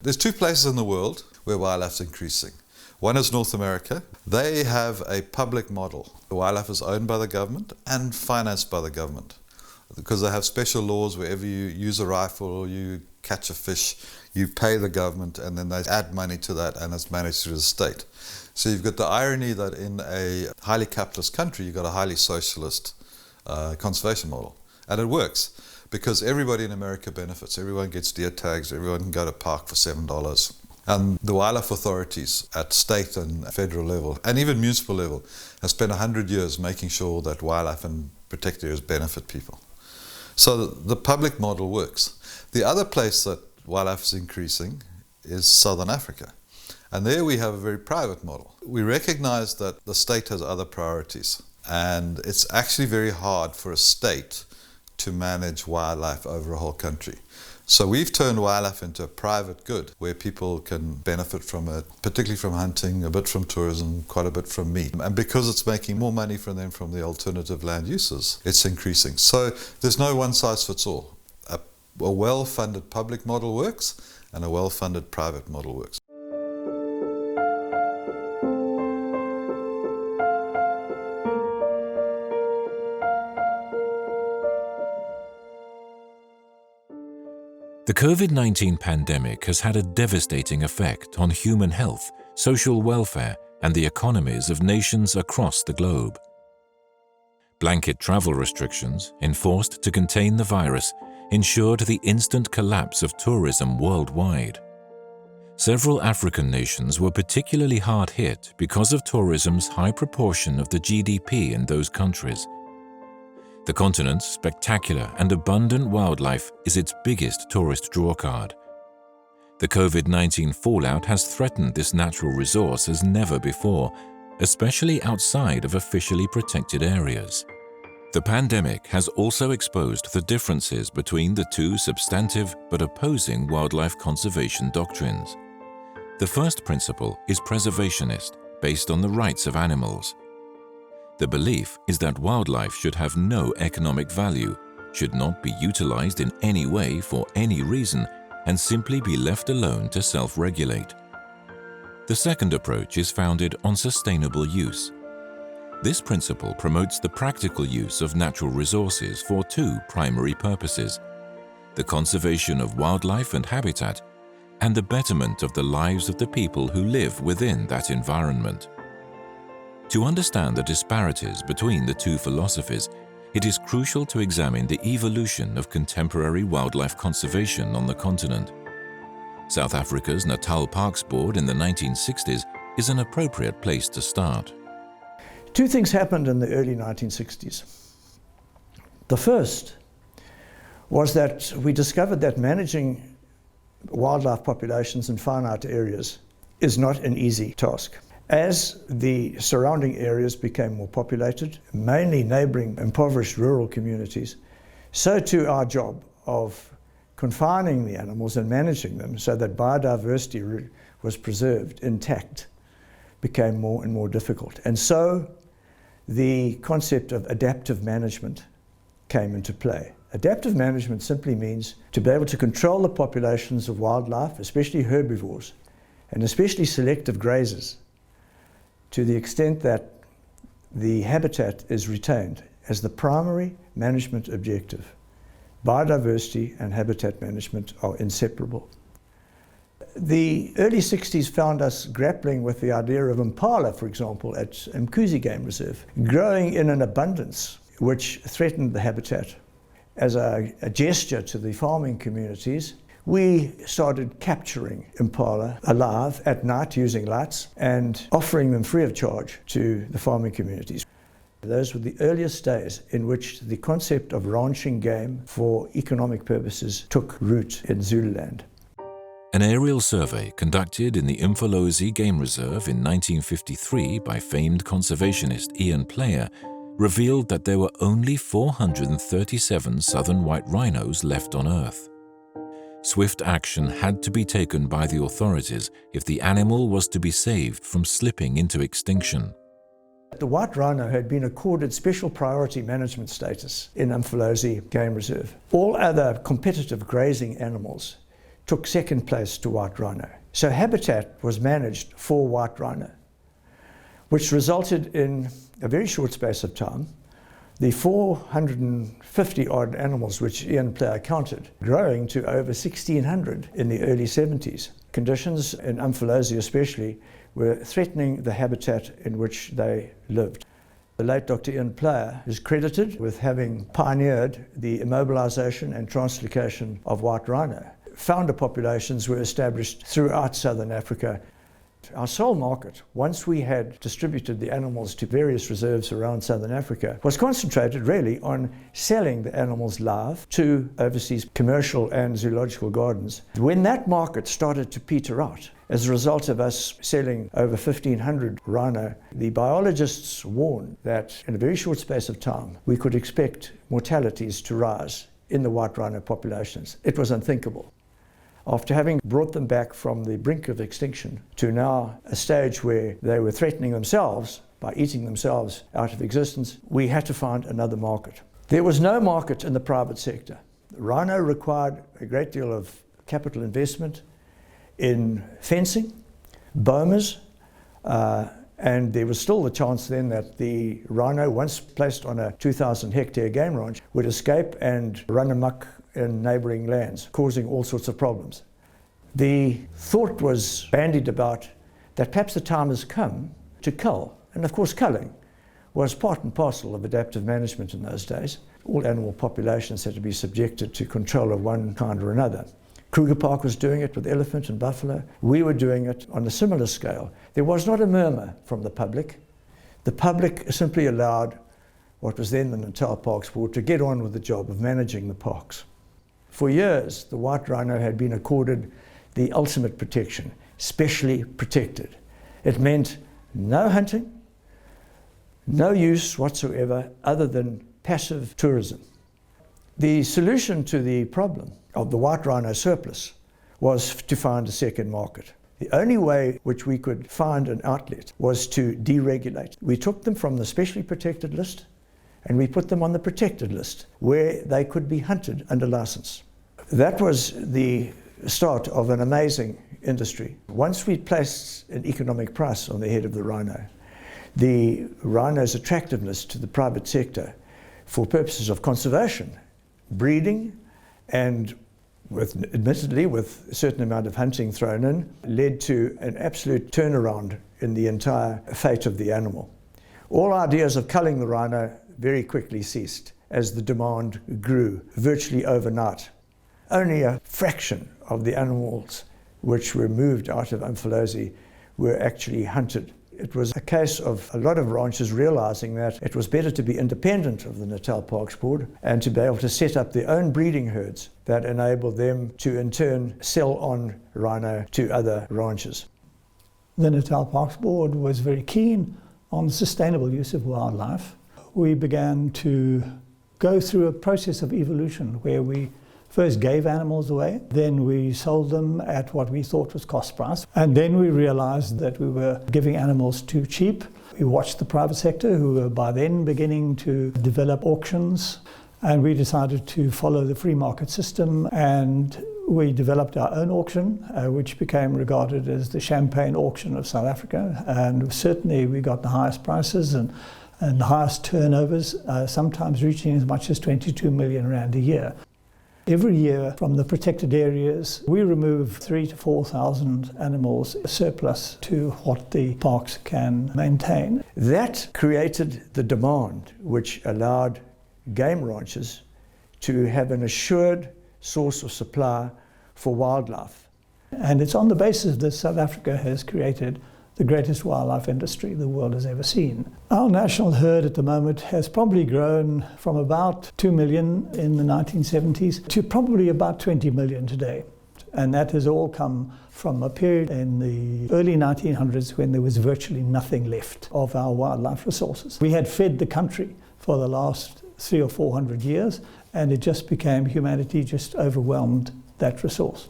There's two places in the world where wildlife's increasing. One is North America. They have a public model. The wildlife is owned by the government and financed by the government because they have special laws. Wherever you use a rifle or you catch a fish, you pay the government and then they add money to that and it's managed through the state. So you've got the irony that in a highly capitalist country, you've got a highly socialist conservation model. And it works because everybody in America benefits. Everyone gets deer tags, everyone can go to park for $7. And the wildlife authorities at state and federal level, and even municipal level, have spent 100 years making sure that wildlife and protected areas benefit people. So the public model works. The other place that wildlife is increasing is Southern Africa. And there we have a very private model. We recognize that the state has other priorities, and it's actually very hard for a state to manage wildlife over a whole country. So we've turned wildlife into a private good where people can benefit from it, particularly from hunting, a bit from tourism, quite a bit from meat. And because it's making more money from them from the alternative land uses, it's increasing. So there's no one size fits all. A well-funded public model works and a well-funded private model works. The COVID-19 pandemic has had a devastating effect on human health, social welfare, and the economies of nations across the globe. Blanket travel restrictions, enforced to contain the virus, ensured the instant collapse of tourism worldwide. Several African nations were particularly hard hit because of tourism's high proportion of the GDP in those countries. The continent's spectacular and abundant wildlife is its biggest tourist drawcard. The COVID-19 fallout has threatened this natural resource as never before, especially outside of officially protected areas. The pandemic has also exposed the differences between the two substantive but opposing wildlife conservation doctrines. The first principle is preservationist, based on the rights of animals. The belief is that wildlife should have no economic value, should not be utilized in any way for any reason, and simply be left alone to self-regulate. The second approach is founded on sustainable use. This principle promotes the practical use of natural resources for two primary purposes: the conservation of wildlife and habitat, and the betterment of the lives of the people who live within that environment. To understand the disparities between the two philosophies, it is crucial to examine the evolution of contemporary wildlife conservation on the continent. South Africa's Natal Parks Board in the 1960s is an appropriate place to start. Two things happened in the early 1960s. The first was that we discovered that managing wildlife populations in finite areas is not an easy task. As the surrounding areas became more populated, mainly neighboring impoverished rural communities, so too our job of confining the animals and managing them so that biodiversity was preserved intact became more and more difficult. And so the concept of adaptive management came into play. Adaptive management simply means to be able to control the populations of wildlife, especially herbivores, and especially selective grazers, to the extent that the habitat is retained as the primary management objective. Biodiversity and habitat management are inseparable. The early 60s found us grappling with the idea of impala, for example, at Mkuzi Game Reserve, growing in an abundance which threatened the habitat. As a gesture to the farming communities, we started capturing impala alive at night using lights and offering them free of charge to the farming communities. Those were the earliest days in which the concept of ranching game for economic purposes took root in Zululand. An aerial survey conducted in the Umfolozi Game Reserve in 1953 by famed conservationist Ian Player revealed that there were only 437 southern white rhinos left on Earth. Swift action had to be taken by the authorities if the animal was to be saved from slipping into extinction. The white rhino had been accorded special priority management status in Umfolozi Game Reserve. All other competitive grazing animals took second place to white rhino. So habitat was managed for white rhino, which resulted in a very short space of time, the 450 odd animals which Ian Player counted, growing to over 1,600 in the early 70s. Conditions in Umfolozi especially were threatening the habitat in which they lived. The late Dr. Ian Player is credited with having pioneered the immobilization and translocation of white rhino. Founder populations were established throughout southern Africa. Our sole market, once we had distributed the animals to various reserves around southern Africa, was concentrated really on selling the animals live to overseas commercial and zoological gardens. When that market started to peter out, as a result of us selling over 1,500 rhino, the biologists warned that in a very short space of time, we could expect mortalities to rise in the white rhino populations. It was unthinkable. After having brought them back from the brink of extinction to now a stage where they were threatening themselves by eating themselves out of existence, we had to find another market. There was no market in the private sector. Rhino required a great deal of capital investment in fencing, bomas, and there was still the chance then that the rhino, once placed on a 2,000 hectare game ranch, would escape and run amok in neighbouring lands, causing all sorts of problems. The thought was bandied about that perhaps the time has come to cull, and of course culling was part and parcel of adaptive management in those days. All animal populations had to be subjected to control of one kind or another. Kruger Park was doing it with elephant and buffalo. We were doing it on a similar scale. There was not a murmur from the public. The public simply allowed what was then the Natal Parks Board to get on with the job of managing the parks. For years, the white rhino had been accorded the ultimate protection, specially protected. It meant no hunting, no use whatsoever other than passive tourism. The solution to the problem of the white rhino surplus was to find a second market. The only way which we could find an outlet was to deregulate. We took them from the specially protected list and we put them on the protected list where they could be hunted under license. That was the start of an amazing industry. Once we placed an economic price on the head of the rhino's attractiveness to the private sector for purposes of conservation, breeding, and admittedly with a certain amount of hunting thrown in, led to an absolute turnaround in the entire fate of the animal. All ideas of culling the rhino very quickly ceased as the demand grew virtually overnight. Only a fraction of the animals which were moved out of Umfolozi were actually hunted. It was a case of a lot of ranchers realizing that it was better to be independent of the Natal Parks Board and to be able to set up their own breeding herds that enabled them to in turn sell on rhino to other ranchers. The Natal Parks Board was very keen on the sustainable use of wildlife. We began to go through a process of evolution where we first gave animals away, then we sold them at what we thought was cost price, and then we realized that we were giving animals too cheap. We watched the private sector, who were by then beginning to develop auctions, and we decided to follow the free market system, and we developed our own auction, which became regarded as the champagne auction of South Africa, and certainly we got the highest prices and the highest turnovers, sometimes reaching as much as 22 million rand a year. Every year from the protected areas, we remove 3,000 to 4,000 animals surplus to what the parks can maintain. That created the demand which allowed game ranchers to have an assured source of supply for wildlife. And it's on the basis that South Africa has created the greatest wildlife industry the world has ever seen. Our national herd at the moment has probably grown from about 2 million in the 1970s to probably about 20 million today. And that has all come from a period in the early 1900s when there was virtually nothing left of our wildlife resources. We had fed the country for the last 300 or 400 years, and it just became humanity just overwhelmed that resource.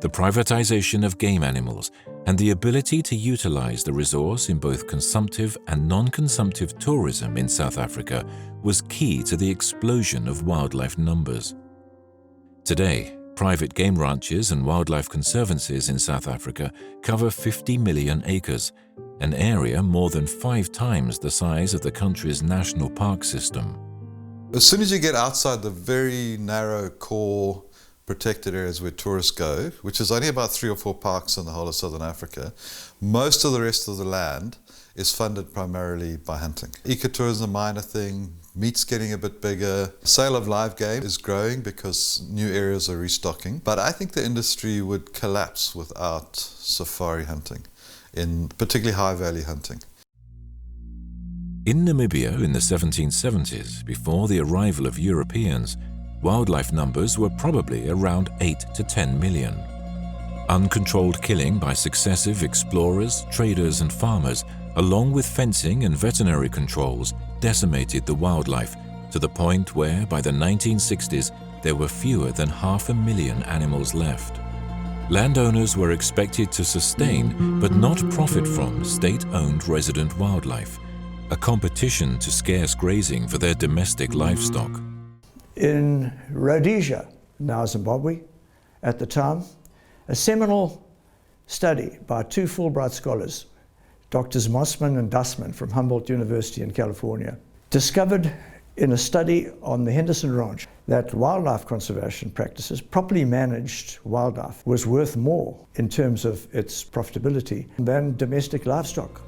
The privatization of game animals and the ability to utilize the resource in both consumptive and non-consumptive tourism in South Africa was key to the explosion of wildlife numbers. Today, Private game ranches and wildlife conservancies in South Africa cover 50 million acres, an area more than 5 times the size of the country's national park system. As soon as you get outside the very narrow core protected areas where tourists go, which is only about 3 or 4 parks in the whole of Southern Africa, most of the rest of the land is funded primarily by hunting. Ecotourism is a minor thing, meat's getting a bit bigger, sale of live game is growing because new areas are restocking, but I think the industry would collapse without safari hunting, in particularly high value hunting. In Namibia in the 1770s, before the arrival of Europeans, wildlife numbers were probably around 8 to 10 million. Uncontrolled killing by successive explorers, traders and farmers, along with fencing and veterinary controls, decimated the wildlife to the point where by the 1960s there were fewer than 500,000 animals left. Landowners were expected to sustain but not profit from state-owned resident wildlife, a competition to scarce grazing for their domestic livestock. In Rhodesia, now Zimbabwe, at the time, a seminal study by 2 Fulbright scholars, Drs. Mossman and Dussman from Humboldt University in California, discovered in a study on the Henderson Ranch that wildlife conservation practices, properly managed wildlife, was worth more in terms of its profitability than domestic livestock.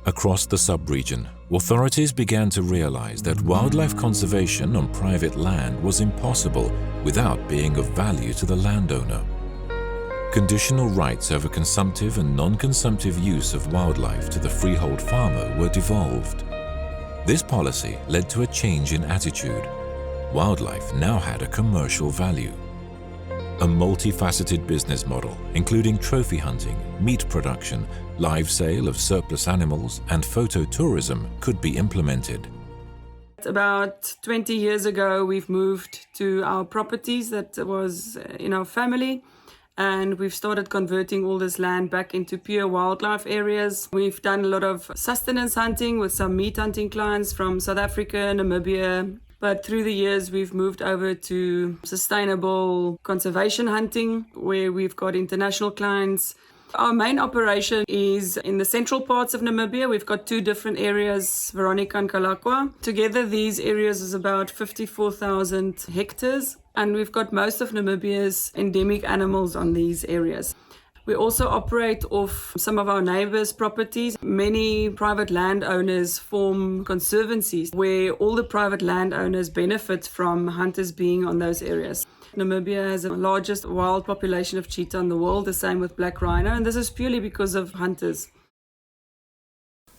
Across the sub-region, authorities began to realize that wildlife conservation on private land was impossible without being of value to the landowner. Conditional rights over consumptive and non-consumptive use of wildlife to the freehold farmer were devolved. This policy led to a change in attitude. Wildlife now had a commercial value. A multifaceted business model, including trophy hunting, meat production, live sale of surplus animals, and photo-tourism, could be implemented. About 20 years ago, we've moved to our properties that was in our family, and we've started converting all this land back into pure wildlife areas. We've done a lot of sustenance hunting with some meat hunting clients from South Africa, Namibia. But through the years, we've moved over to sustainable conservation hunting, where we've got international clients. Our main operation is in the central parts of Namibia. We've got 2 different areas, Veronica and Kalakwa. Together, these areas is about 54,000 hectares. And we've got most of Namibia's endemic animals on these areas. We also operate off some of our neighbors' properties. Many private landowners form conservancies where all the private landowners benefit from hunters being on those areas. Namibia has the largest wild population of cheetah in the world, the same with black rhino, and this is purely because of hunters.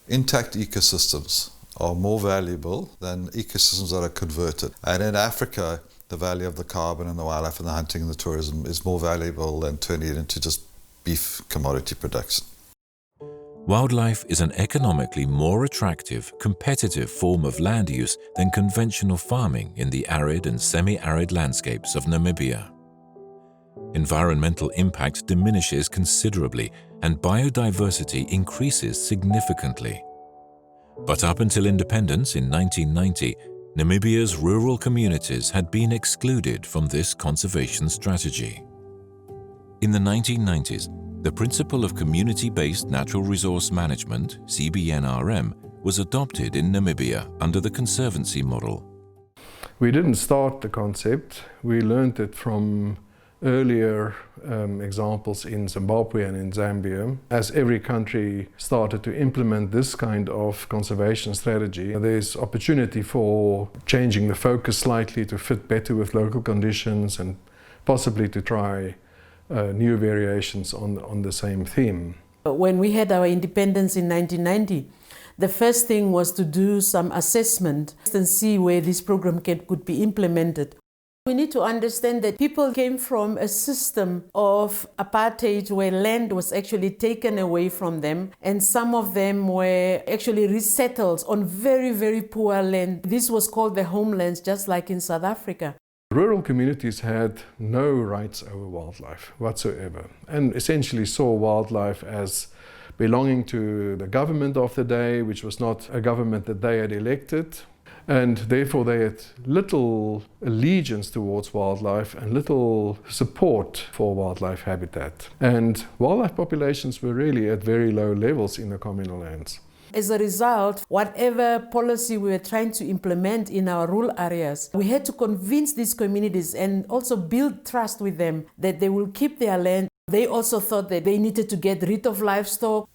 Intact ecosystems are more valuable than ecosystems that are converted. And in Africa, the value of the carbon and the wildlife and the hunting and the tourism is more valuable than turning it into just beef commodity production. Wildlife is an economically more attractive, competitive form of land use than conventional farming in the arid and semi-arid landscapes of Namibia. Environmental impact diminishes considerably and biodiversity increases significantly. But up until independence in 1990, Namibia's rural communities had been excluded from this conservation strategy. In the 1990s, the principle of community-based natural resource management, CBNRM, was adopted in Namibia under the Conservancy model. We didn't start the concept. We learned it from earlier examples in Zimbabwe and in Zambia. As every country started to implement this kind of conservation strategy, there's opportunity for changing the focus slightly to fit better with local conditions and possibly to try new variations on the same theme. When we had our independence in 1990, the first thing was to do some assessment and see where this program could be implemented. We need to understand that people came from a system of apartheid where land was actually taken away from them, and some of them were actually resettled on very, very poor land. This was called the homelands, just like in South Africa. Rural communities had no rights over wildlife whatsoever, and essentially saw wildlife as belonging to the government of the day, which was not a government that they had elected. And therefore they had little allegiance towards wildlife and little support for wildlife habitat. And wildlife populations were really at very low levels in the communal lands. As a result, whatever policy we were trying to implement in our rural areas, we had to convince these communities and also build trust with them that they will keep their land. They also thought that they needed to get rid of livestock.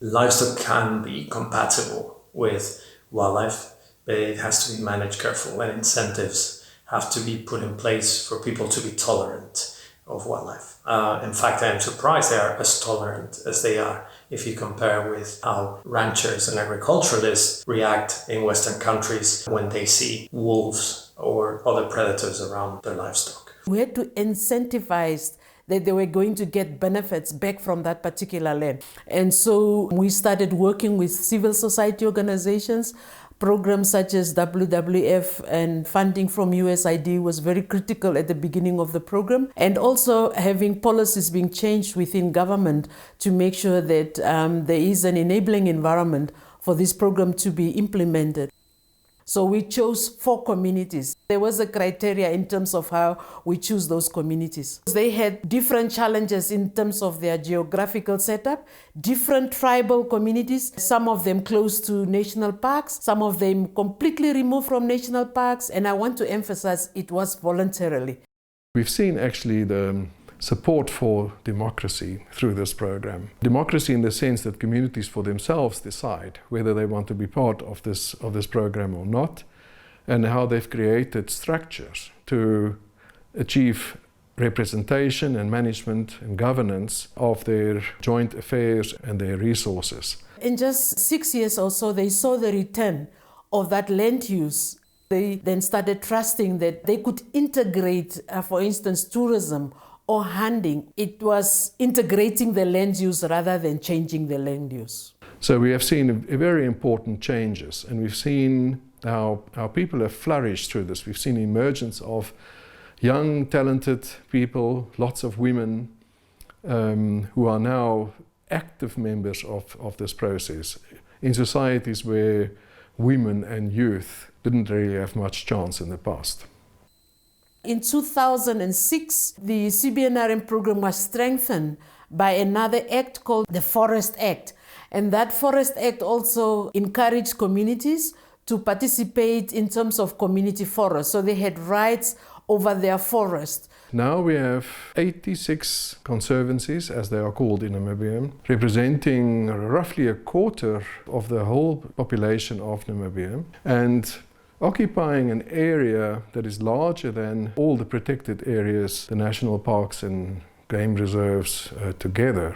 Livestock can be compatible with wildlife, but it has to be managed carefully, and incentives have to be put in place for people to be tolerant of wildlife. In fact, I am surprised they are as tolerant as they are if you compare with how ranchers and agriculturalists react in Western countries when they see wolves or other predators around their livestock. We had to incentivize that they were going to get benefits back from that particular land. And so we started working with civil society organizations. Programs such as WWF and funding from USAID was very critical at the beginning of the program, and also having policies being changed within government to make sure that there is an enabling environment for this program to be implemented. So we chose 4 communities. There was a criteria in terms of how we choose those communities. They had different challenges in terms of their geographical setup, different tribal communities, some of them close to national parks, some of them completely removed from national parks, and I want to emphasize it was voluntarily. We've seen actually the support for democracy through this program. Democracy in the sense that communities for themselves decide whether they want to be part of this program or not, and how they've created structures to achieve representation and management and governance of their joint affairs and their resources. In just 6 years or so, they saw the return of that land use. They then started trusting that they could integrate, for instance, tourism or hunting. It was integrating the land use rather than changing the land use. So we have seen very important changes, and we've seen how people have flourished through this. We've seen emergence of young, talented people, lots of women who are now active members of this process in societies where women and youth didn't really have much chance in the past. In 2006, the CBNRM program was strengthened by another act called the Forest Act. And that Forest Act also encouraged communities to participate in terms of community forests. So they had rights over their forest. Now we have 86 conservancies, as they are called in Namibia, representing roughly a quarter of the whole population of Namibia, and occupying an area that is larger than all the protected areas, the national parks and game reserves together.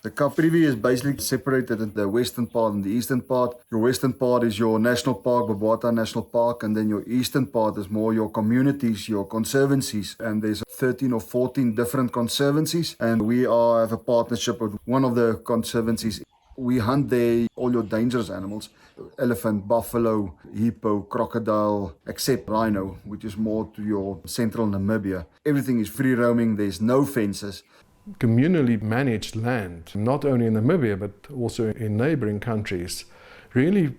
The Campfire is basically separated into the western part and the eastern part. Your western part is your national park, Babata National Park, and then your eastern part is more your communities, your conservancies. And there's 13 or 14 different conservancies, and we have a partnership with one of the conservancies. We hunt there all your dangerous animals, elephant, buffalo, hippo, crocodile, except rhino, which is more to your central Namibia. Everything is free roaming, there's no fences. Communally managed land, not only in Namibia but also in neighboring countries, really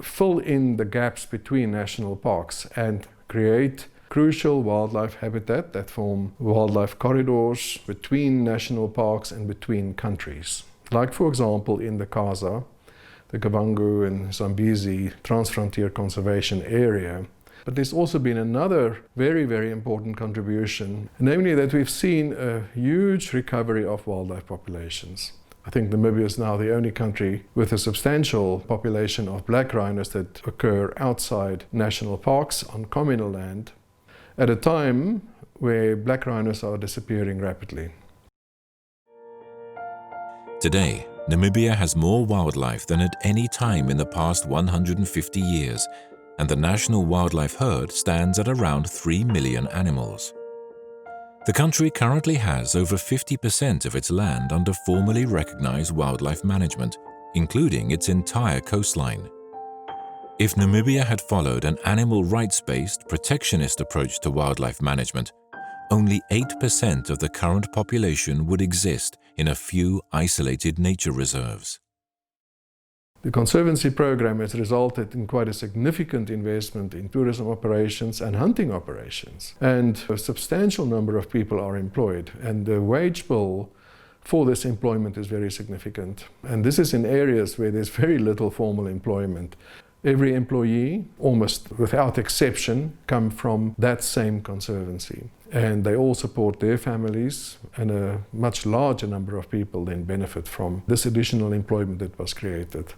fill in the gaps between national parks and create crucial wildlife habitat that form wildlife corridors between national parks and between countries. Like, for example, in the Kaza, the Kavango and Zambezi Transfrontier Conservation Area. But there's also been another very, very important contribution, namely that we've seen a huge recovery of wildlife populations. I think Namibia is now the only country with a substantial population of black rhinos that occur outside national parks on communal land, at a time where black rhinos are disappearing rapidly. Today, Namibia has more wildlife than at any time in the past 150 years, and the national wildlife herd stands at around 3 million animals. The country currently has over 50% of its land under formally recognized wildlife management, including its entire coastline. If Namibia had followed an animal rights-based protectionist approach to wildlife management, only 8% of the current population would exist in a few isolated nature reserves. The Conservancy program has resulted in quite a significant investment in tourism operations and hunting operations. And a substantial number of people are employed, and the wage bill for this employment is very significant. And this is in areas where there's very little formal employment. Every employee, almost without exception, come from that same conservancy. And they all support their families, and a much larger number of people then benefit from this additional employment that was created.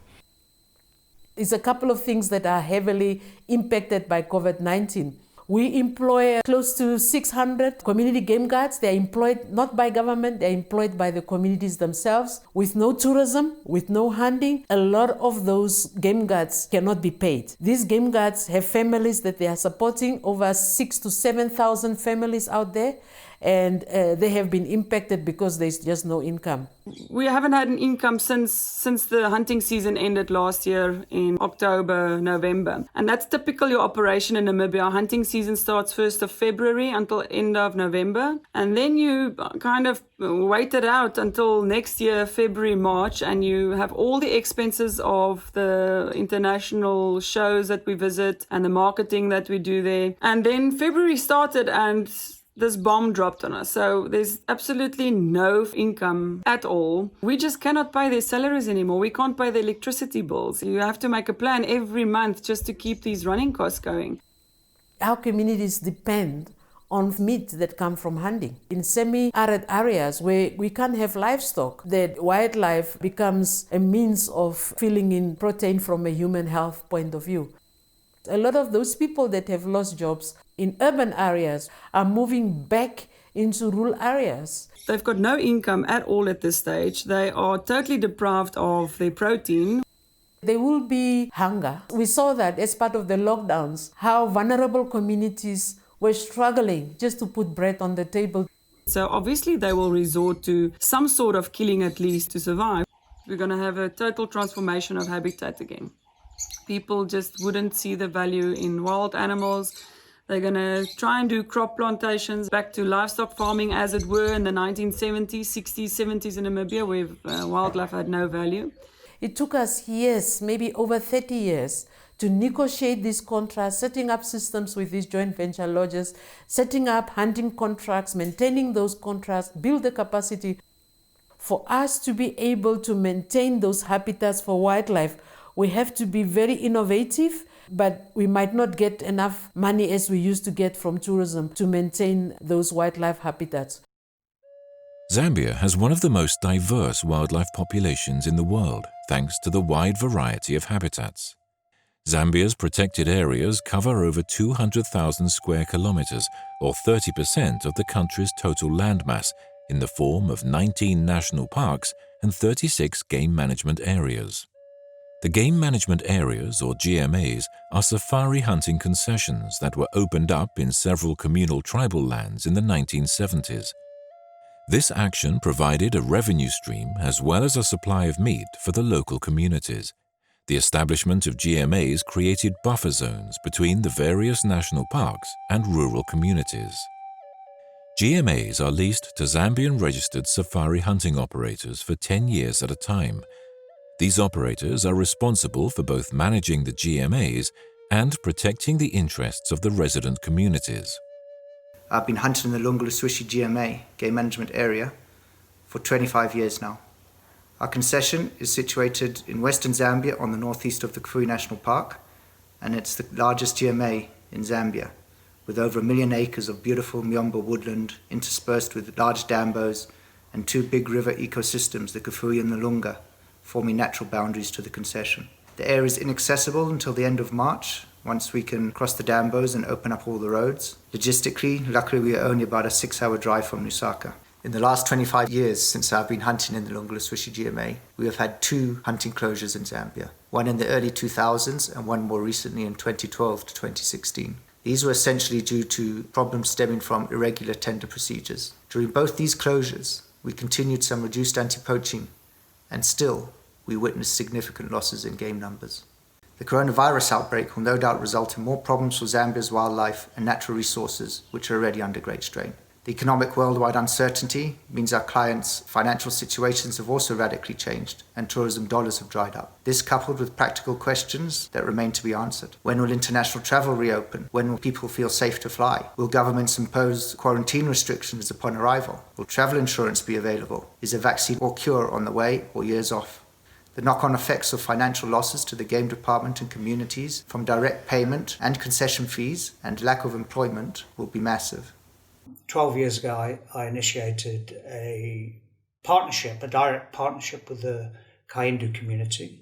It's a couple of things that are heavily impacted by COVID-19. We employ close to 600 community game guards. They're employed not by government, they're employed by the communities themselves. With no tourism, with no hunting, a lot of those game guards cannot be paid. These game guards have families that they are supporting, over 6,000 to 7,000 families out there, and they have been impacted because there's just no income. We haven't had an income since the hunting season ended last year in October, November. And that's typically your operation in Namibia. Our hunting season starts 1st of February until end of November. And then you kind of wait it out until next year, February, March, and you have all the expenses of the international shows that we visit and the marketing that we do there. And then February started and this bomb dropped on us. So there's absolutely no income at all. We just cannot pay their salaries anymore. We can't pay the electricity bills. You have to make a plan every month just to keep these running costs going. Our communities depend on meat that come from hunting. In semi-arid areas where we can't have livestock, that wildlife becomes a means of filling in protein from a human health point of view. A lot of those people that have lost jobs in urban areas are moving back into rural areas. They've got no income at all at this stage. They are totally deprived of their protein. There will be hunger. We saw that as part of the lockdowns, how vulnerable communities were struggling just to put bread on the table. So obviously they will resort to some sort of killing at least to survive. We're going to have a total transformation of habitat again. People just wouldn't see the value in wild animals. They're going to try and do crop plantations, back to livestock farming as it were in the 1970s, 60s, 70s in Namibia, where wildlife had no value. It took us years, maybe over 30 years, to negotiate these contracts, setting up systems with these joint venture lodges, setting up hunting contracts, maintaining those contracts, build the capacity. For us to be able to maintain those habitats for wildlife, we have to be very innovative, but we might not get enough money as we used to get from tourism to maintain those wildlife habitats. Zambia has one of the most diverse wildlife populations in the world, thanks to the wide variety of habitats. Zambia's protected areas cover over 200,000 square kilometers, or 30% of the country's total landmass, in the form of 19 national parks and 36 game management areas. The Game Management Areas, or GMAs, are safari hunting concessions that were opened up in several communal tribal lands in the 1970s. This action provided a revenue stream as well as a supply of meat for the local communities. The establishment of GMAs created buffer zones between the various national parks and rural communities. GMAs are leased to Zambian registered safari hunting operators for 10 years at a time. These operators are responsible for both managing the GMAs and protecting the interests of the resident communities. I've been hunting in the Lunga-Luswishi GMA, Game Management Area, for 25 years now. Our concession is situated in western Zambia on the northeast of the Kafue National Park, and it's the largest GMA in Zambia, with over 1 million acres of beautiful Myomba woodland interspersed with large dambos and 2 big river ecosystems, the Kafue and the Lunga, forming natural boundaries to the concession. The area is inaccessible until the end of March, once we can cross the dambos and open up all the roads. Logistically, luckily we are only about a 6-hour drive from Lusaka. In the last 25 years since I've been hunting in the Lunga-Luswishi GMA, we have had 2 hunting closures in Zambia, one in the early 2000s and one more recently in 2012 to 2016. These were essentially due to problems stemming from irregular tender procedures. During both these closures, we continued some reduced anti-poaching, and still, we witnessed significant losses in game numbers. The coronavirus outbreak will no doubt result in more problems for Zambia's wildlife and natural resources, which are already under great strain. The economic worldwide uncertainty means our clients' financial situations have also radically changed and tourism dollars have dried up. This coupled with practical questions that remain to be answered. When will international travel reopen? When will people feel safe to fly? Will governments impose quarantine restrictions upon arrival? Will travel insurance be available? Is a vaccine or cure on the way or years off? The knock-on effects of financial losses to the game department and communities from direct payment and concession fees and lack of employment will be massive. 12 years ago, I initiated a direct partnership with the Kaindu community.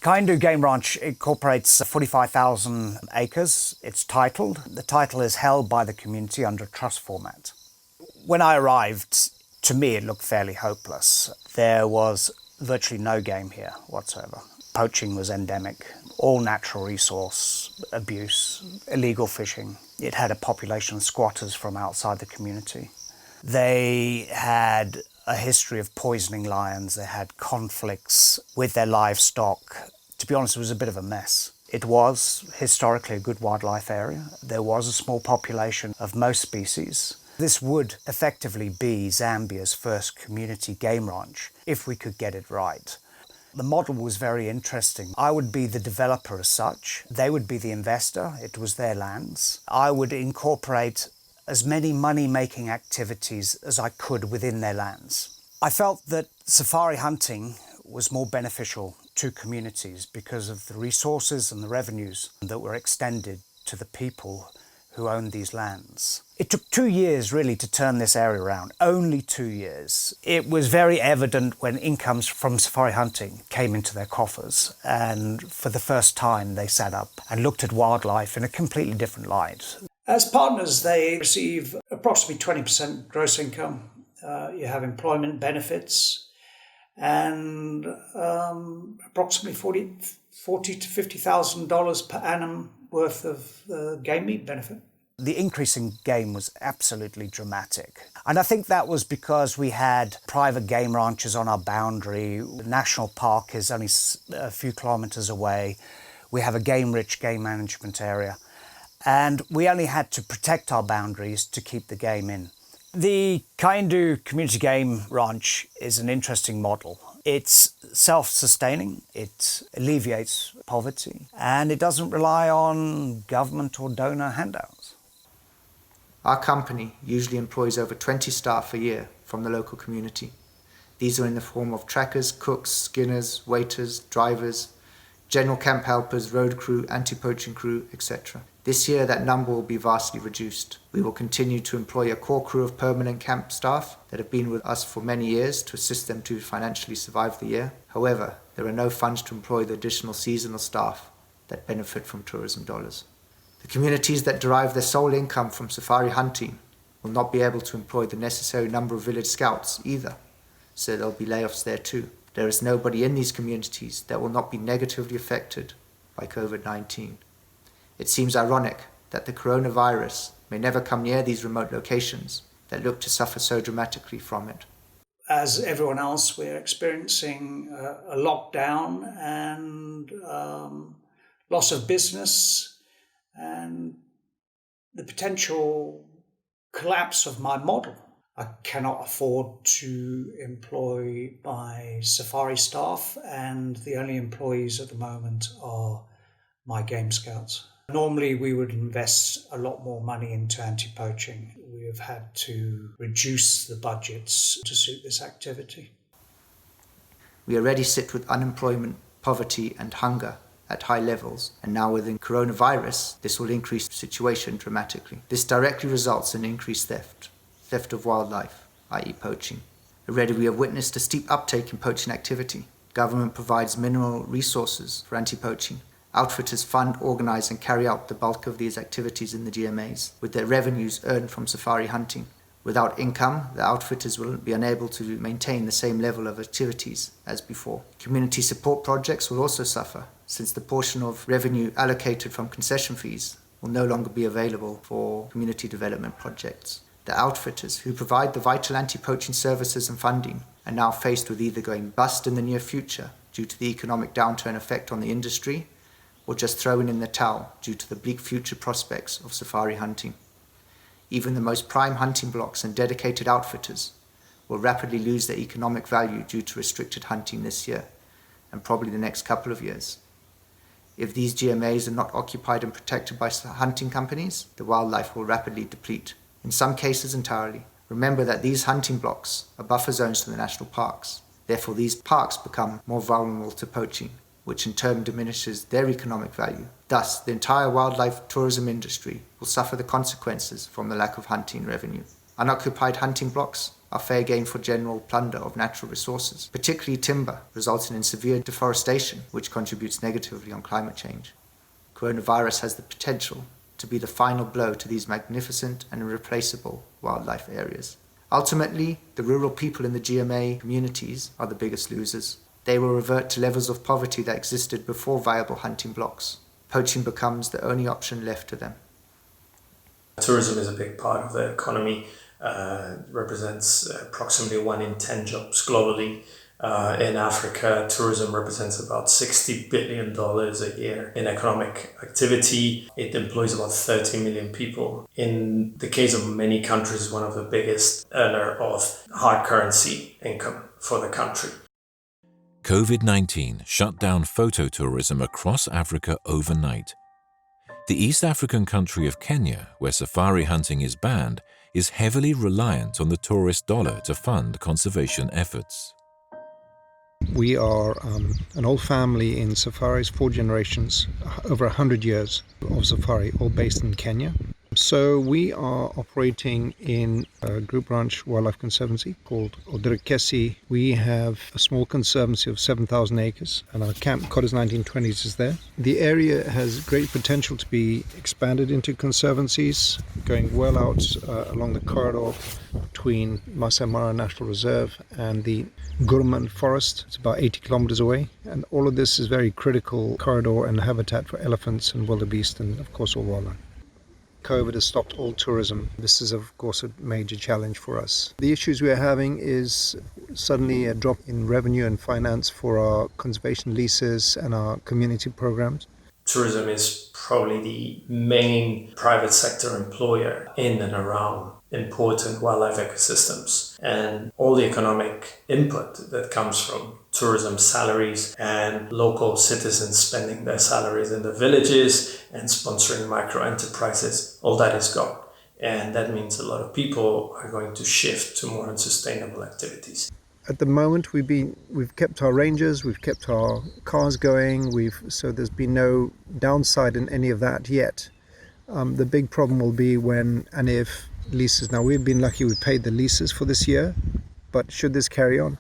Kaindu Game Ranch incorporates 45,000 acres. It's titled. The title is held by the community under a trust format. When I arrived, to me it looked fairly hopeless. There was virtually no game here whatsoever. Poaching was endemic, all natural resource abuse, illegal fishing. It had a population of squatters from outside the community. They had a history of poisoning lions. They had conflicts with their livestock. To be honest, it was a bit of a mess. It was historically a good wildlife area. There was a small population of most species. This would effectively be Zambia's first community game ranch if we could get it right. The model was very interesting. I would be the developer as such. They would be the investor. It was their lands. I would incorporate as many money-making activities as I could within their lands. I felt that safari hunting was more beneficial to communities because of the resources and the revenues that were extended to the people who owned these lands. It took 2 years really to turn this area around, only 2 years. It was very evident when incomes from safari hunting came into their coffers, and for the first time they sat up and looked at wildlife in a completely different light. As partners, they receive approximately 20% gross income. You have employment benefits and approximately $40,000 to $50,000 per annum worth of game meat benefit. The increase in game was absolutely dramatic. And I think that was because we had private game ranches on our boundary. The national park is only a few kilometres away. We have a game-rich game management area. And we only had to protect our boundaries to keep the game in. The Kaindu Community Game Ranch is an interesting model. It's self-sustaining, it alleviates poverty, and it doesn't rely on government or donor handouts. Our company usually employs over 20 staff a year from the local community. These are in the form of trackers, cooks, skinners, waiters, drivers, general camp helpers, road crew, anti-poaching crew, etc. This year that number will be vastly reduced. We will continue to employ a core crew of permanent camp staff that have been with us for many years to assist them to financially survive the year. However, there are no funds to employ the additional seasonal staff that benefit from tourism dollars. The communities that derive their sole income from safari hunting will not be able to employ the necessary number of village scouts either, so there'll be layoffs there too. There is nobody in these communities that will not be negatively affected by COVID-19. It seems ironic that the coronavirus may never come near these remote locations that look to suffer so dramatically from it. As everyone else, we're experiencing a lockdown and loss of business and the potential collapse of my model. I cannot afford to employ my safari staff, and the only employees at the moment are my game scouts. Normally we would invest a lot more money into anti-poaching. We have had to reduce the budgets to suit this activity. We already sit with unemployment, poverty and hunger at high levels, and now within coronavirus, this will increase the situation dramatically. This directly results in increased theft of wildlife, i.e. poaching. Already we have witnessed a steep uptake in poaching activity. Government provides minimal resources for anti-poaching. Outfitters fund, organise and carry out the bulk of these activities in the GMAs, with their revenues earned from safari hunting. Without income, the outfitters will be unable to maintain the same level of activities as before. Community support projects will also suffer, since the portion of revenue allocated from concession fees will no longer be available for community development projects. The outfitters who provide the vital anti-poaching services and funding are now faced with either going bust in the near future due to the economic downturn effect on the industry, or just throwing in the towel due to the bleak future prospects of safari hunting. Even the most prime hunting blocks and dedicated outfitters will rapidly lose their economic value due to restricted hunting this year, and probably the next couple of years. If these GMAs are not occupied and protected by hunting companies, the wildlife will rapidly deplete, in some cases entirely. Remember that these hunting blocks are buffer zones to the national parks. Therefore, these parks become more vulnerable to poaching, which in turn diminishes their economic value. Thus, the entire wildlife tourism industry will suffer the consequences from the lack of hunting revenue. Unoccupied hunting blocks are fair game for general plunder of natural resources, particularly timber, resulting in severe deforestation, which contributes negatively on climate change. Coronavirus has the potential to be the final blow to these magnificent and irreplaceable wildlife areas. Ultimately, the rural people in the GMA communities are the biggest losers. They will revert to levels of poverty that existed before viable hunting blocks. Poaching becomes the only option left to them. Tourism is a big part of the economy, represents approximately 1 in 10 jobs globally. In Africa, tourism represents about $60 billion a year in economic activity. It employs about 30 million people. In the case of many countries, one of the biggest earner of hard currency income for the country. COVID-19 shut down phototourism across Africa overnight. The East African country of Kenya, where safari hunting is banned, is heavily reliant on the tourist dollar to fund conservation efforts. We are an old family in safaris, 4 generations, over 100 years of safari, all based in Kenya. So we are operating in a group ranch wildlife conservancy called Odirikesi. We have a small conservancy of 7,000 acres and our camp, Cottage 1920s, is there. The area has great potential to be expanded into conservancies, going well out along the corridor between Masai Mara National Reserve and the Gurman Forest. It's about 80 kilometers away, and all of this is very critical corridor and habitat for elephants and wildebeest and of course all wildlife. COVID has stopped all tourism. This is of course a major challenge for us. The issues we are having is suddenly a drop in revenue and finance for our conservation leases and our community programs. Tourism is probably the main private sector employer in and around important wildlife ecosystems, and all the economic input that comes from tourism salaries and local citizens spending their salaries in the villages and sponsoring micro enterprises, all that is gone. And that means a lot of people are going to shift to more unsustainable activities. At the moment, we've kept our rangers, we've kept our cars going, so there's been no downside in any of that yet. The big problem will be when and if leases. Now we've been lucky, we paid the leases for this year, but should this carry on,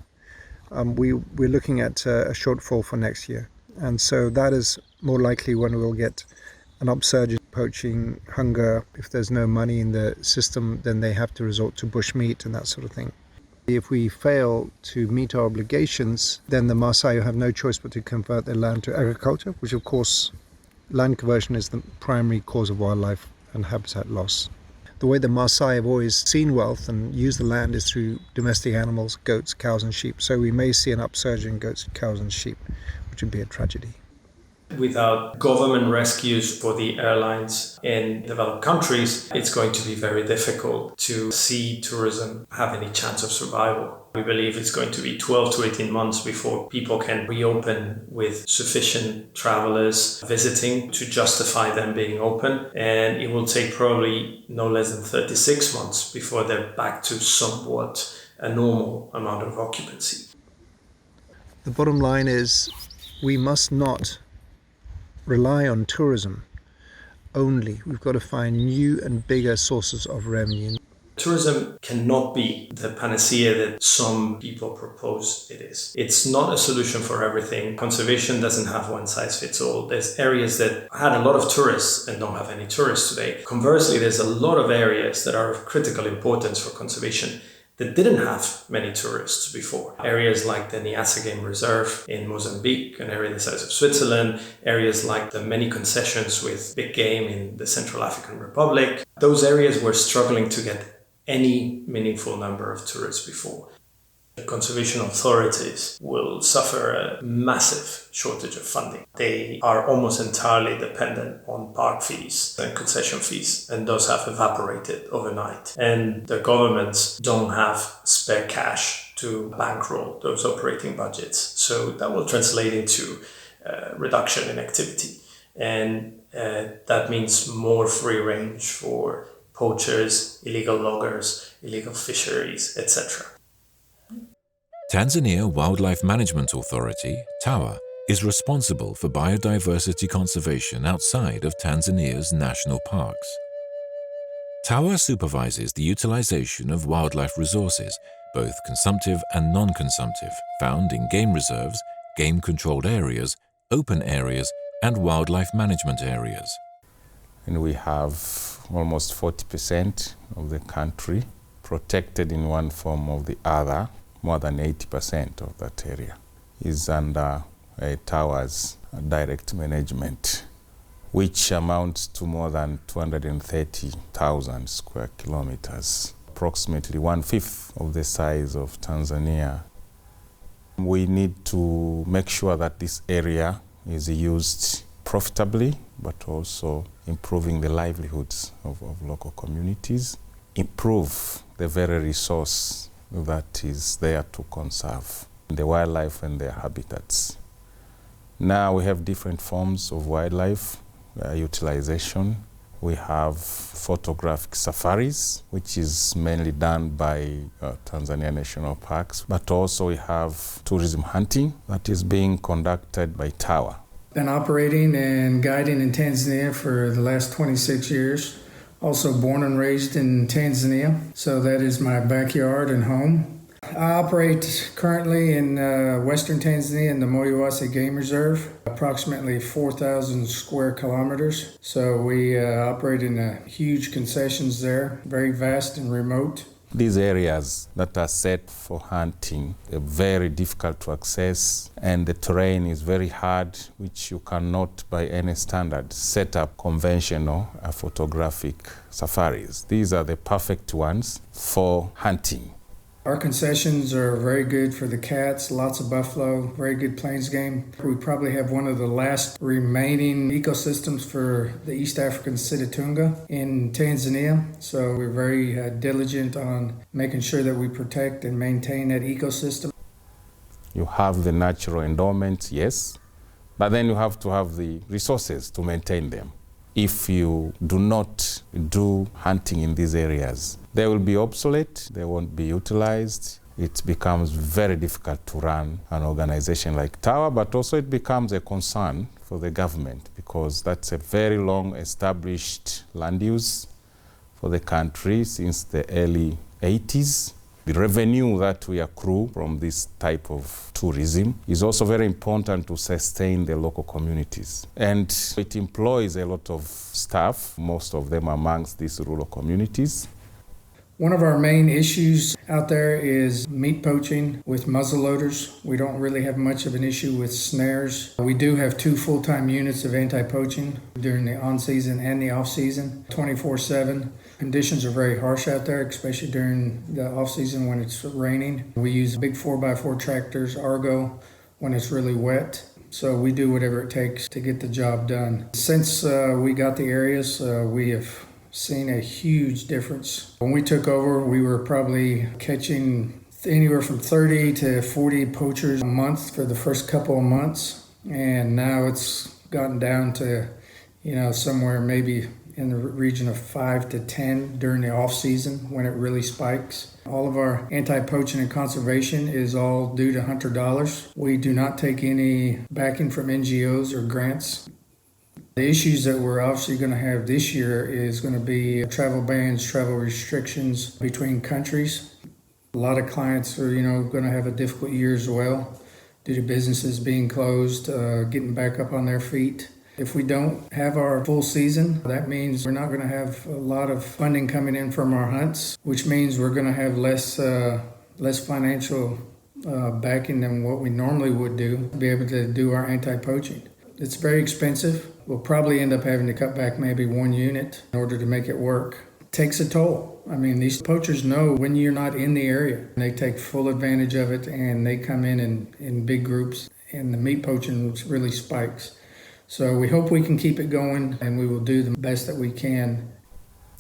we're looking at a shortfall for next year. And so that is more likely when we'll get an upsurge in poaching, hunger. If there's no money in the system, then they have to resort to bushmeat and that sort of thing. If we fail to meet our obligations, then the Maasai have no choice but to convert their land to agriculture, which of course, land conversion is the primary cause of wildlife and habitat loss. The way the Maasai have always seen wealth and used the land is through domestic animals, goats, cows and sheep. So we may see an upsurge in goats, cows and sheep, which would be a tragedy. Without government rescues for the airlines in developed countries, it's going to be very difficult to see tourism have any chance of survival. We believe it's going to be 12 to 18 months before people can reopen with sufficient travelers visiting to justify them being open. And it will take probably no less than 36 months before they're back to somewhat a normal amount of occupancy. The bottom line is we must not rely on tourism only. We've got to find new and bigger sources of revenue. Tourism cannot be the panacea that some people propose it is. It's not a solution for everything. Conservation doesn't have one size fits all. There's areas that had a lot of tourists and don't have any tourists today. Conversely, there's a lot of areas that are of critical importance for conservation that didn't have many tourists before. Areas like the Niassa Game Reserve in Mozambique, an area the size of Switzerland, areas like the many concessions with big game in the Central African Republic. Those areas were struggling to get any meaningful number of tourists before. Conservation authorities will suffer a massive shortage of funding. They are almost entirely dependent on park fees and concession fees, and those have evaporated overnight. And the governments don't have spare cash to bankroll those operating budgets. So that will translate into reduction in activity. And that means more free range for poachers, illegal loggers, illegal fisheries, etc. Tanzania Wildlife Management Authority, TAWA, is responsible for biodiversity conservation outside of Tanzania's national parks. TAWA supervises the utilization of wildlife resources, both consumptive and non-consumptive, found in game reserves, game-controlled areas, open areas, and wildlife management areas. And we have almost 40% of the country protected in one form or the other. More than 80% of that area is under TAWA's direct management, which amounts to more than 230,000 square kilometers, approximately 1/5 of the size of Tanzania. We need to make sure that this area is used profitably, but also improving the livelihoods of local communities, improve the very resource that is there to conserve the wildlife and their habitats. Now we have different forms of wildlife utilization. We have photographic safaris, which is mainly done by Tanzania National Parks, but also we have tourism hunting that is being conducted by TAWA. Been operating and guiding in Tanzania for the last 26 years. Also born and raised in Tanzania, so that is my backyard and home. I operate currently in western Tanzania in the Moyuwasi Game Reserve, approximately 4,000 square kilometers. So we operate in huge concessions there, very vast and remote. These areas that are set for hunting are very difficult to access, and the terrain is very hard, which you cannot by any standard set up conventional photographic safaris. These are the perfect ones for hunting. Our concessions are very good for the cats, lots of buffalo, very good plains game. We probably have one of the last remaining ecosystems for the East African Sitatunga in Tanzania. So we're very diligent on making sure that we protect and maintain that ecosystem. You have the natural endowments, yes, but then you have to have the resources to maintain them. If you do not do hunting in these areas, they will be obsolete, they won't be utilized. It becomes very difficult to run an organization like TAWA, but also it becomes a concern for the government because that's a very long established land use for the country since the early 80s. The revenue that we accrue from this type of tourism is also very important to sustain the local communities. And it employs a lot of staff, most of them amongst these rural communities. One of our main issues out there is meat poaching with muzzleloaders. We don't really have much of an issue with snares. We do have 2 full-time units of anti-poaching during the on-season and the off-season, 24/7. Conditions are very harsh out there, especially during the off-season when it's raining. We use big 4x4 tractors, Argo, when it's really wet. So we do whatever it takes to get the job done. Since we got the areas, we have seen a huge difference. When we took over, we were probably catching anywhere from 30 to 40 poachers a month for the first couple of months. And now it's gotten down to, somewhere maybe in the region of 5 to 10 during the off season when it really spikes. All of our anti-poaching and conservation is all due to hunter dollars. We do not take any backing from NGOs or grants. The issues that we're obviously going to have this year is going to be travel bans, travel restrictions between countries. A lot of clients are, going to have a difficult year as well due to businesses being closed, getting back up on their feet. If we don't have our full season, that means we're not going to have a lot of funding coming in from our hunts, which means we're going to have less financial backing than what we normally would do to be able to do our anti-poaching. It's very expensive. We'll probably end up having to cut back maybe 1 unit in order to make it work. takes a toll. I mean, these poachers know when you're not in the area. They take full advantage of it, and they come in big groups, and the meat poaching really spikes. So we hope we can keep it going, and we will do the best that we can.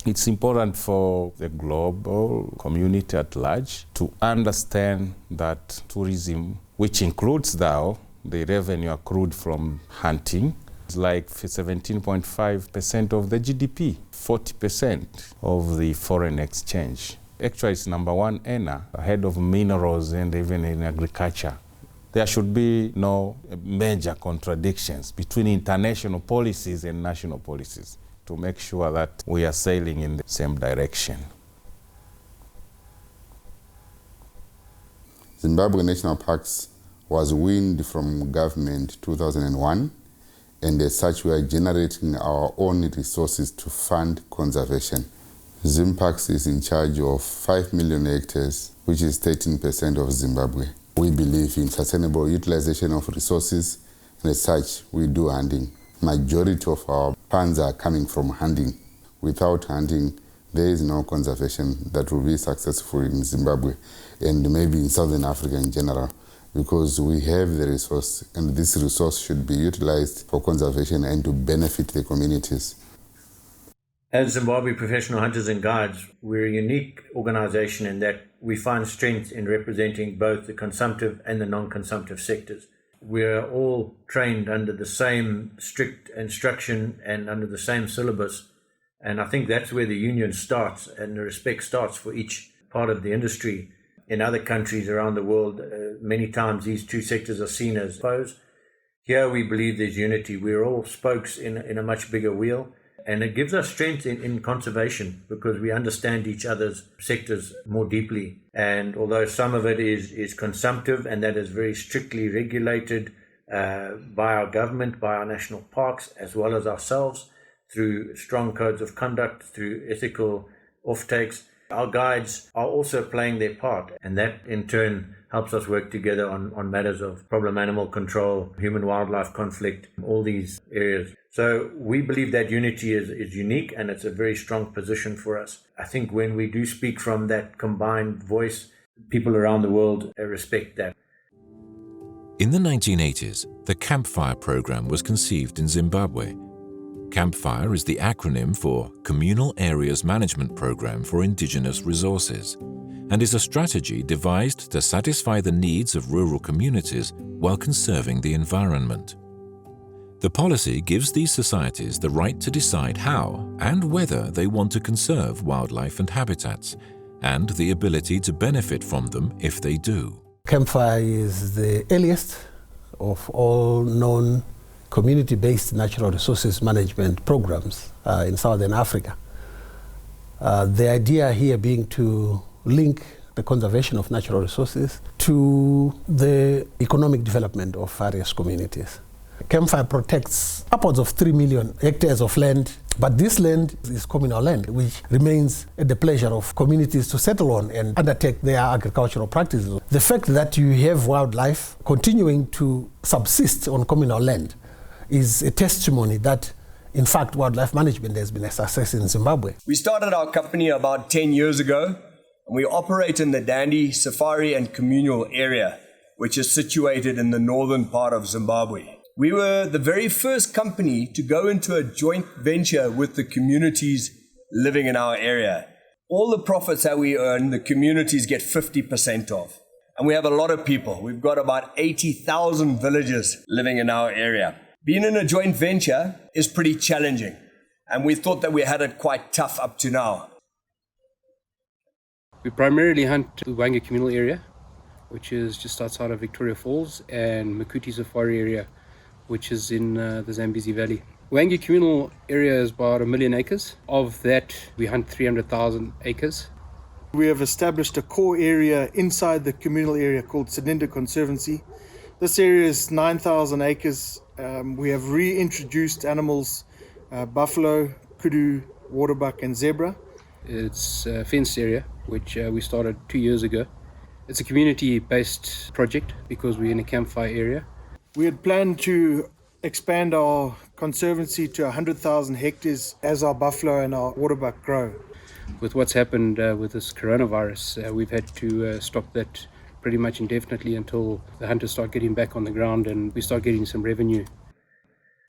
It's important for the global community at large to understand that tourism, which includes now the revenue accrued from hunting, is like 17.5% of the GDP, 40% of the foreign exchange. Actually, it's number one earner, ahead of minerals and even in agriculture. There should be no major contradictions between international policies and national policies to make sure that we are sailing in the same direction. Zimbabwe National Parks was weaned from government 2001, and as such we are generating our own resources to fund conservation. Zimparks is in charge of 5 million hectares, which is 13% of Zimbabwe. We believe in sustainable utilization of resources, and as such we do hunting. Majority of our funds are coming from hunting. Without hunting, there is no conservation that will be successful in Zimbabwe and maybe in Southern Africa in general, because we have the resource, and this resource should be utilized for conservation and to benefit the communities. As Zimbabwe Professional Hunters and Guides, we're a unique organization in that we find strength in representing both the consumptive and the non-consumptive sectors. We're all trained under the same strict instruction and under the same syllabus. And I think that's where the union starts and the respect starts for each part of the industry. In other countries around the world, many times these two sectors are seen as foes. Here we believe there's unity. We're all spokes in a much bigger wheel. And it gives us strength in conservation because we understand each other's sectors more deeply. And although some of it is consumptive and that is very strictly regulated by our government, by our national parks, as well as ourselves, through strong codes of conduct, through ethical offtakes, our guides are also playing their part. And that in turn helps us work together on matters of problem animal control, human-wildlife conflict, all these areas. So we believe that unity is unique and it's a very strong position for us. I think when we do speak from that combined voice, people around the world respect that. In the 1980s, the Campfire program was conceived in Zimbabwe. Campfire is the acronym for Communal Areas Management Program for Indigenous Resources, and is a strategy devised to satisfy the needs of rural communities while conserving the environment. The policy gives these societies the right to decide how and whether they want to conserve wildlife and habitats, and the ability to benefit from them if they do. Campfire is the earliest of all known community-based natural resources management programs in Southern Africa. The idea here being to link the conservation of natural resources to the economic development of various communities. Campfire protects upwards of 3 million hectares of land, but this land is communal land, which remains at the pleasure of communities to settle on and undertake their agricultural practices. The fact that you have wildlife continuing to subsist on communal land is a testimony that, in fact, wildlife management has been a success in Zimbabwe. We started our company about 10 years ago, and we operate in the Dandi Safari and Communal area, which is situated in the northern part of Zimbabwe. We were the very first company to go into a joint venture with the communities living in our area. All the profits that we earn, the communities get 50% of. And we have a lot of people. We've got about 80,000 villagers living in our area. Being in a joint venture is pretty challenging, and we thought that we had it quite tough up to now. We primarily hunt the Wanga communal area, which is just outside of Victoria Falls, and Makuti Safari area, which is in the Zambezi Valley. Wanga communal area is about 1 million acres. Of that, we hunt 300,000 acres. We have established a core area inside the communal area called Sinindo Conservancy. This area is 9,000 acres. We have reintroduced animals, buffalo, kudu, waterbuck and zebra. It's a fenced area, which we started 2 years ago. It's a community-based project because we're in a campfire area. We had planned to expand our conservancy to 100,000 hectares as our buffalo and our waterbuck grow. with what's happened with this coronavirus, we've had to stop that pretty much indefinitely until the hunters start getting back on the ground and we start getting some revenue.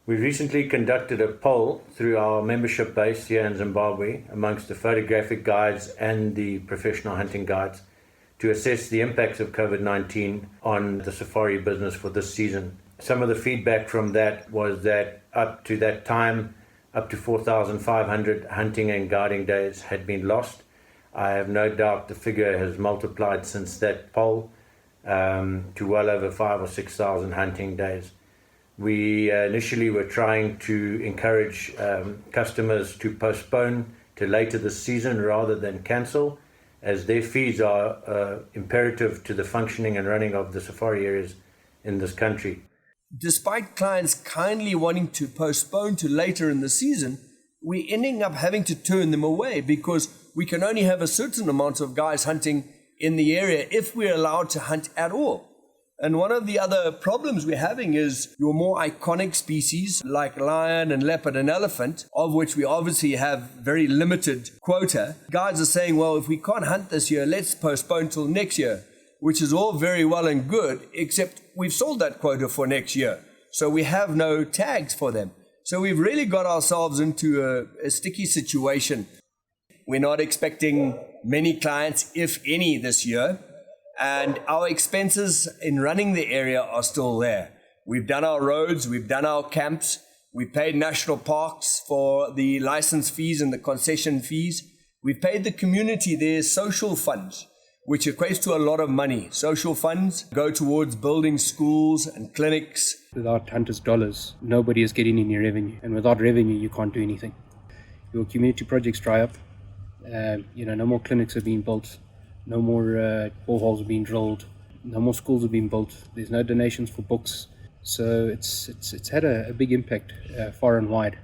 We recently conducted a poll through our membership base here in Zimbabwe amongst the photographic guides and the professional hunting guides to assess the impacts of COVID-19 on the safari business for this season. Some of the feedback from that was that up to that time, up to 4,500 hunting and guiding days had been lost. I have no doubt the figure has multiplied since that poll to well over 5,000 or 6,000 hunting days. We initially were trying to encourage customers to postpone to later this season rather than cancel, as their fees are imperative to the functioning and running of the safari areas in this country. Despite clients kindly wanting to postpone to later in the season, we're ending up having to turn them away because we can only have a certain amount of guys hunting in the area if we're allowed to hunt at all. And one of the other problems we're having is your more iconic species like lion and leopard and elephant, of which we obviously have very limited quota. Guys are saying, well, if we can't hunt this year, let's postpone till next year, which is all very well and good, except we've sold that quota for next year. So we have no tags for them. So we've really got ourselves into a sticky situation. We're not expecting many clients, if any, this year. And our expenses in running the area are still there. We've done our roads, we've done our camps, we paid national parks for the license fees and the concession fees. We've paid the community their social funds, which equates to a lot of money. Social funds go towards building schools and clinics. Without hunters' dollars, nobody is getting any revenue. And without revenue, you can't do anything. Your community projects dry up. No more clinics are being built. No more boreholes are being drilled. No more schools are being built. There's no donations for books. So it's had a big impact far and wide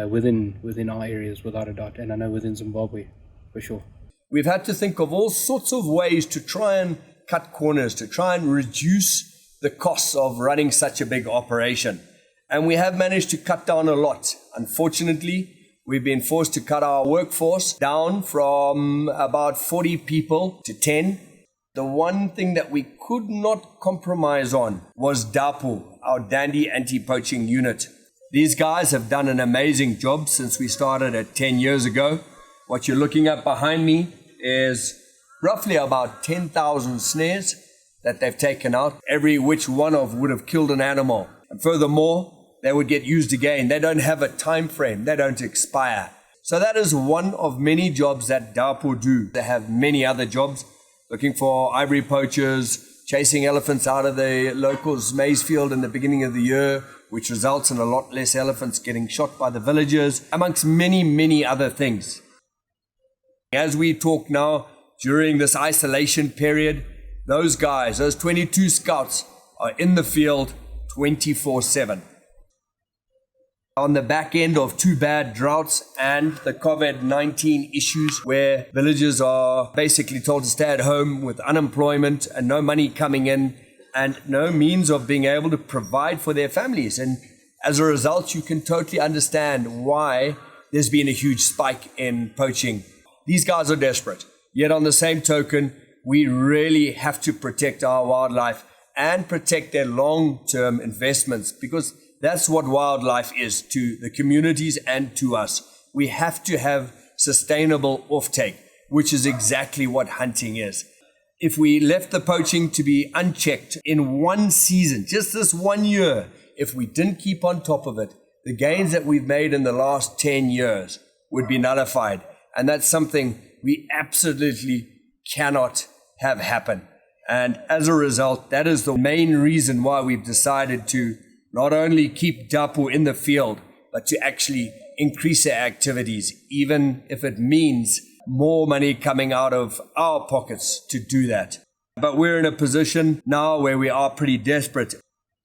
within our areas, without a doubt. And I know within Zimbabwe, for sure. We've had to think of all sorts of ways to try and cut corners, to try and reduce the costs of running such a big operation. And we have managed to cut down a lot. Unfortunately, we've been forced to cut our workforce down from about 40 people to 10. The one thing that we could not compromise on was DAPU, our Dandy Anti-Poaching Unit. These guys have done an amazing job since we started 10 years ago. What you're looking at behind me is roughly about 10,000 snares that they've taken out, every which one of would have killed an animal. And furthermore, they would get used again. They don't have a time frame. They don't expire. So that is one of many jobs that DAPU do. They have many other jobs, looking for ivory poachers, chasing elephants out of the locals' maize field in the beginning of the year, which results in a lot less elephants getting shot by the villagers, amongst many, many other things. As we talk now, during this isolation period, those guys, those 22 scouts, are in the field 24/7. On the back end of two bad droughts and the COVID-19 issues where villagers are basically told to stay at home with unemployment and no money coming in and no means of being able to provide for their families. And as a result, you can totally understand why there's been a huge spike in poaching. These guys are desperate. Yet on the same token, we really have to protect our wildlife and protect their long-term investments, because that's what wildlife is to the communities and to us. We have to have sustainable offtake, which is exactly what hunting is. If we left the poaching to be unchecked in one season, just this 1 year, if we didn't keep on top of it, the gains that we've made in the last 10 years would be nullified. And that's something we absolutely cannot have happen. And as a result, that is the main reason why we've decided to not only keep DAPU in the field, but to actually increase their activities, even if it means more money coming out of our pockets to do that. But we're in a position now where we are pretty desperate.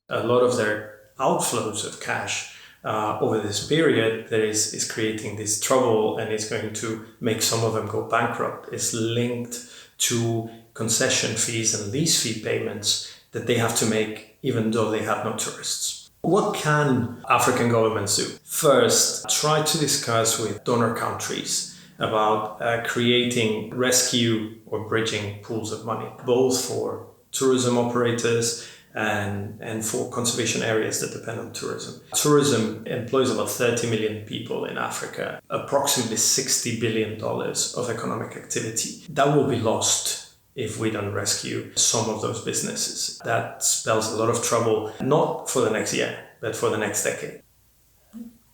A lot of their outflows of cash over this period that is creating this trouble and is going to make some of them go bankrupt is linked to concession fees and lease fee payments that they have to make even though they have no tourists. What can African governments do? First, try to discuss with donor countries about creating rescue or bridging pools of money, both for tourism operators and for conservation areas that depend on tourism. Tourism employs about 30 million people in Africa, approximately $60 billion of economic activity. That will be lost if we don't rescue some of those businesses. That spells a lot of trouble, not for the next year, but for the next decade.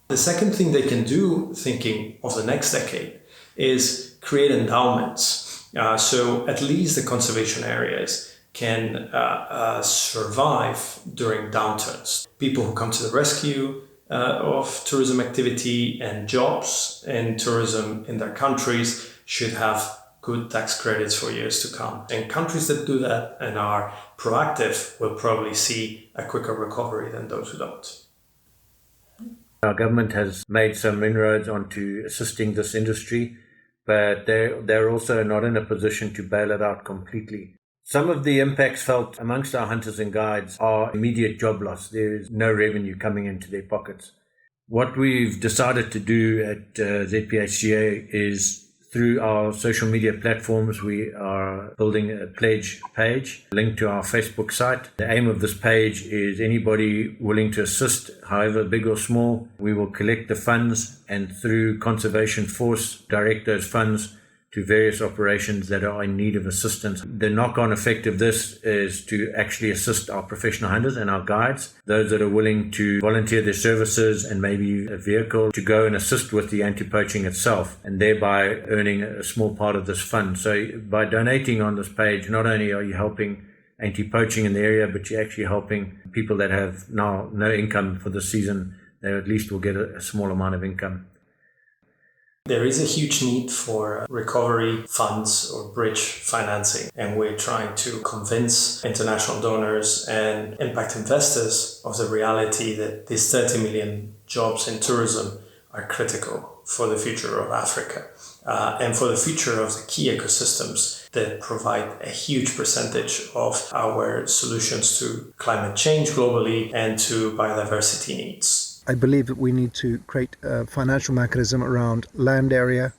The second thing they can do, thinking of the next decade, is create endowments. So at least the conservation areas can survive during downturns. People who come to the rescue of tourism activity and jobs in tourism in their countries should have good tax credits for years to come. And countries that do that and are proactive will probably see a quicker recovery than those who don't. Our government has made some inroads onto assisting this industry, but they're also not in a position to bail it out completely. Some of the impacts felt amongst our hunters and guides are immediate job loss. There is no revenue coming into their pockets. What we've decided to do at ZPHCA is through our social media platforms, we are building a pledge page linked to our Facebook site. The aim of this page is anybody willing to assist, however big or small, we will collect the funds and through Conservation Force direct those funds to various operations that are in need of assistance. The knock-on effect of this is to actually assist our professional hunters and our guides, those that are willing to volunteer their services and maybe a vehicle to go and assist with the anti-poaching itself, and thereby earning a small part of this fund. So by donating on this page, not only are you helping anti-poaching in the area, but you're actually helping people that have now no income for the season. They at least will get a small amount of income. There is a huge need for recovery funds or bridge financing, and we're trying to convince international donors and impact investors of the reality that these 30 million jobs in tourism are critical for the future of Africa and for the future of the key ecosystems that provide a huge percentage of our solutions to climate change globally and to biodiversity needs. I believe that we need to create a financial mechanism around land area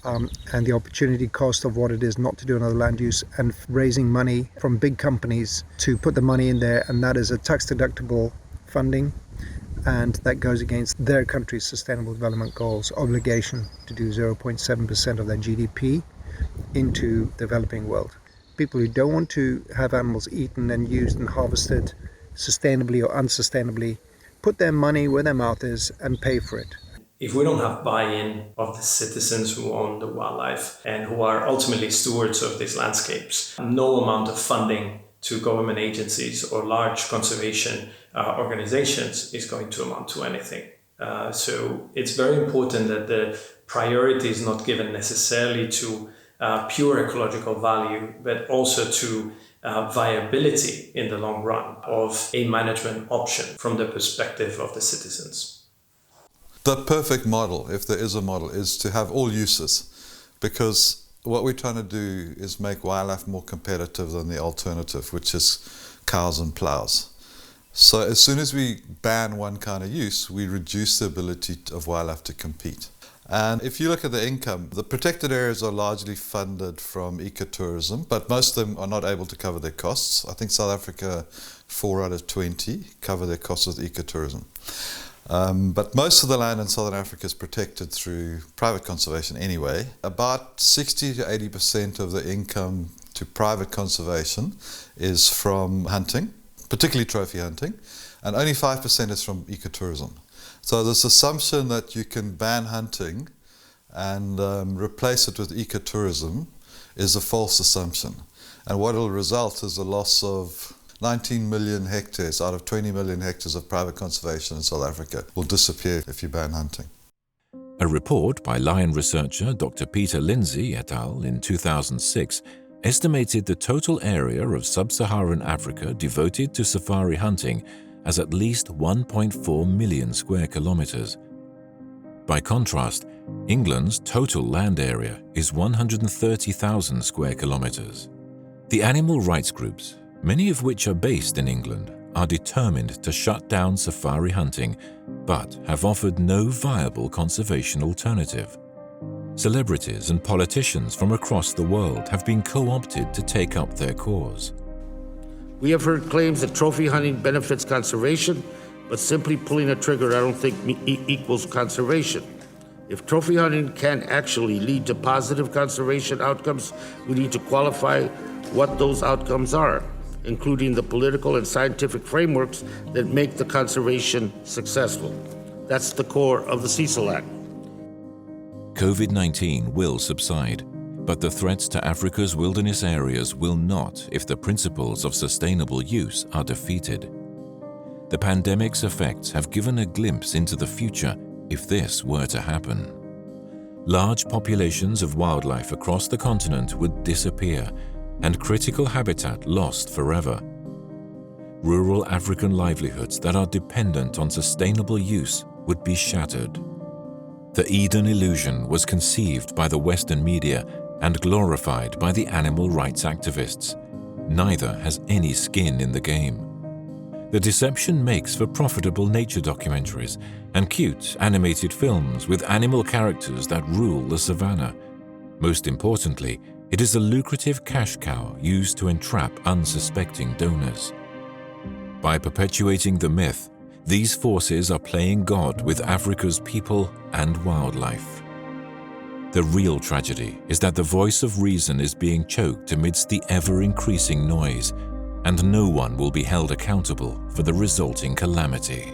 and the opportunity cost of what it is not to do another land use, and raising money from big companies to put the money in there, and that is a tax deductible funding, and that goes against their country's sustainable development goals obligation to do 0.7% of their GDP into the developing world. People who don't want to have animals eaten and used and harvested sustainably or unsustainably put their money where their mouth is and pay for it. If we don't have buy-in of the citizens who own the wildlife and who are ultimately stewards of these landscapes, no amount of funding to government agencies or large conservation organizations is going to amount to anything. So it's very important that the priority is not given necessarily to pure ecological value, but also to viability in the long run of a management option from the perspective of the citizens. The perfect model, if there is a model, is to have all uses, because what we're trying to do is make wildlife more competitive than the alternative, which is cows and plows. So as soon as we ban one kind of use, we reduce the ability of wildlife to compete. And if you look at the income, the protected areas are largely funded from ecotourism, but most of them are not able to cover their costs. I think South Africa, 4 out of 20 cover their costs with ecotourism. But most of the land in Southern Africa is protected through private conservation anyway. About 60 to 80% of the income to private conservation is from hunting, particularly trophy hunting, and only 5% is from ecotourism. So this assumption that you can ban hunting and replace it with ecotourism is a false assumption. And what will result is a loss of 19 million hectares out of 20 million hectares of private conservation in South Africa will disappear if you ban hunting. A report by Lion researcher Dr. Peter Lindsay et al. In 2006 estimated the total area of sub-Saharan Africa devoted to safari hunting as at least 1.4 million square kilometers. By contrast, England's total land area is 130,000 square kilometers. The animal rights groups, many of which are based in England, are determined to shut down safari hunting, but have offered no viable conservation alternative. Celebrities and politicians from across the world have been co-opted to take up their cause. We have heard claims that trophy hunting benefits conservation, but simply pulling a trigger I don't think equals conservation. If trophy hunting can actually lead to positive conservation outcomes, we need to qualify what those outcomes are, including the political and scientific frameworks that make the conservation successful. That's the core of the Cecil Act. COVID-19 will subside, but the threats to Africa's wilderness areas will not if the principles of sustainable use are defeated. The pandemic's effects have given a glimpse into the future if this were to happen. Large populations of wildlife across the continent would disappear and critical habitat lost forever. Rural African livelihoods that are dependent on sustainable use would be shattered. The Eden illusion was conceived by the Western media and glorified by the animal rights activists. Neither has any skin in the game. The deception makes for profitable nature documentaries and cute animated films with animal characters that rule the savannah. Most importantly, it is a lucrative cash cow used to entrap unsuspecting donors. By perpetuating the myth, these forces are playing God with Africa's people and wildlife. The real tragedy is that the voice of reason is being choked amidst the ever-increasing noise, and no one will be held accountable for the resulting calamity.